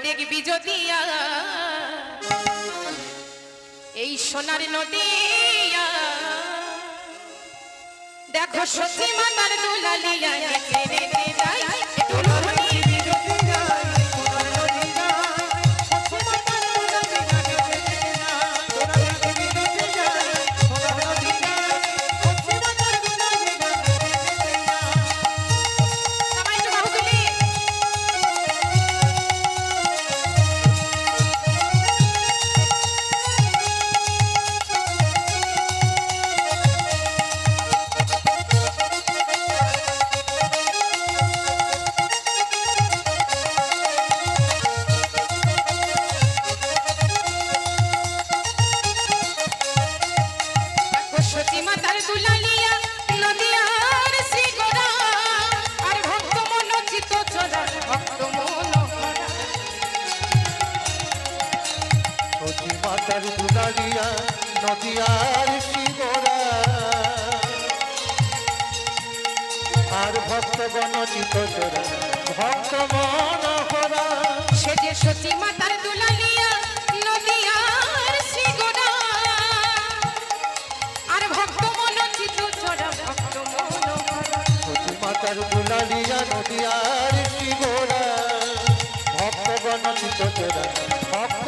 দেখবি যদিয়া এই সোনার নদিয়া দেখো সত্যি মাতার দুলালিয়া কে রে যাই মাতার দুলালিয়া নদিয়ার শিবরা আর ভক্তগণ চিতচরা ভক্ত মনোহরা সে যে সতী মাতার দুলালিয়া নদিয়ার শিবরা আর ভক্ত মন চিতচরা ভক্ত মনোহরা সতী মাতার দুলালিয়া নদিয়ার শিবরা ভক্তগণ চিতচরা ভক্ত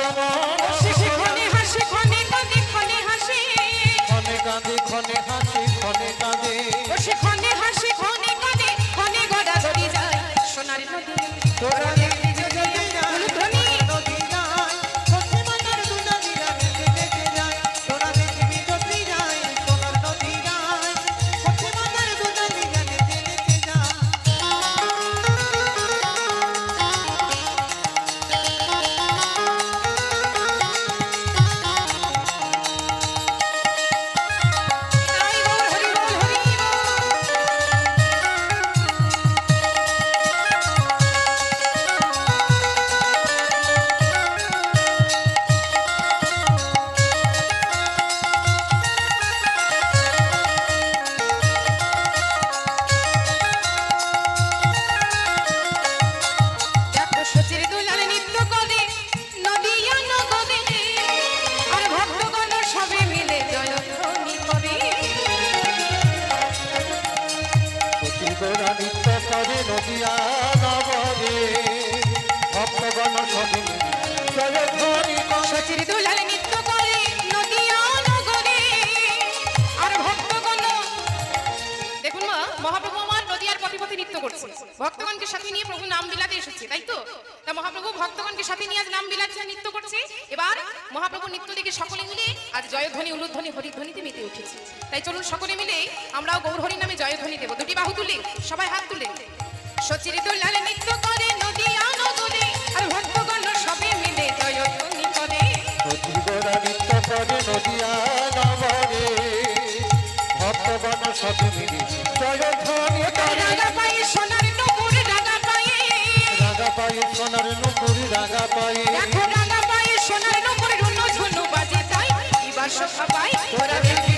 খনে হাসি খনে কাঁদে খনে হাসি খনে কাঁদে খনে হাসি খনে কাঁদে সে খনে হাসি খনে কাঁদে খনে গড়া গড়ি যায় সোনার নদী তোরা দেখবি যদিয়া ধনী নদিয়া সত্যি মাতার দুলালিয়া দেখে যায় তোরা দেখবি যদিয়া সোনার নদিয়া সত্যি মাতার দুলালিয়া দেখে যায় নদিয়া নগরে ভক্তগণ সবে চলে ধরি সচির দুলাল নৃত্য করে নদিয়া নগরে আর ভক্তগণ দেখুন মা মহাপ্রভু আমার নদিয়ার পথে পথে নৃত্য করছে ভক্তগণকে সাথে নিয়ে প্রভু নাম বিলাতে এসেছে তাই তো তা মহাপ্রভু ভক্তগণকে সাথে নিয়ে আজ নাম বিলাতে নৃত্য করছে এবার মহাপ্রভু নৃত্য দেখে সকলে মিলে আজ জয়ধ্বনি উলুধ্বনি হরিধ্বনিতে মেতে উঠেছে তাই চলুন সকলে মিলে আমরাও গৌর হরি নামে জয়ধ্বনি দেব দুটি বাহু তুলে সবাই হাত তুলে সচির দুলাল নৃত্য করে নদিয়া নগরে আর ভক্তগণ সবে মিলে জয়ধ্বনি করে সচিরা নৃত্য করে নদিয়া নগরে ভক্তগণ সবে মিলে জয়ধ্বনি করে রাগা পায়ে সোনার নুপুর রাগা পায়ে রাগা পায়ে সোনার নুপুর রাগা পায়ে দেখো রাগা পায়ে সোনার নুপুর রুনো ঝুনু বাজে তাই এবার সবাই তোরা দেখবি